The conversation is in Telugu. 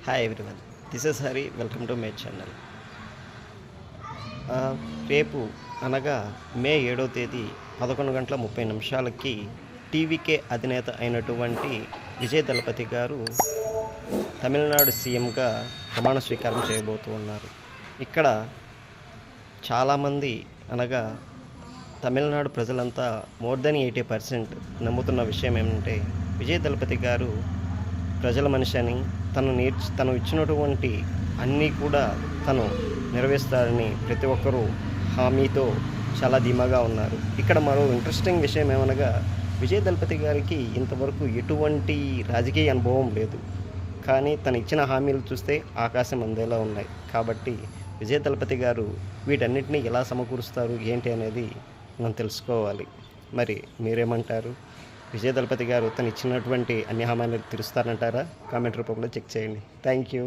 Hi everyone, this is Hari. Welcome to my channel. రేపు అనగా మే 7వ తేదీ 11 గంటల 30 నిమిషాలకి టీవీకే అధినేత అయినటువంటి విజయ్ దళపతి గారు తమిళనాడు సీఎంగా ప్రమాణ స్వీకారం చేయబోతూ ఉన్నారు. ఇక్కడ చాలామంది అనగా తమిళనాడు ప్రజలంతా మోర్ దెన్ 80% నమ్ముతున్న విషయం ఏమంటే విజయ్ దళపతి గారు ప్రజల మనిషి అని, తను ఇచ్చినటువంటి అన్నీ కూడా తను నెరవేరుస్తారని ప్రతి ఒక్కరూ హామీతో చాలా ధీమాగా ఉన్నారు. ఇక్కడ మరో ఇంట్రెస్టింగ్ విషయం ఏమనగా విజయ్ దళపతి గారికి ఇంతవరకు ఎటువంటి రాజకీయ అనుభవం లేదు. కానీ తను ఇచ్చిన హామీలు చూస్తే ఆకాశం అందేలా ఉన్నాయి. కాబట్టి విజయ్ దళపతి గారు వీటన్నిటిని ఎలా సమకూరుస్తారు ఏంటి అనేది మనం తెలుసుకోవాలి. మరి మీరేమంటారు? విజయ్ దళపతి గారు తను ఇచ్చినటువంటి అన్ని హామీలు తీరుస్తారంటారా? కామెంట్ రూపంలో చెక్ చేయండి. Thank you.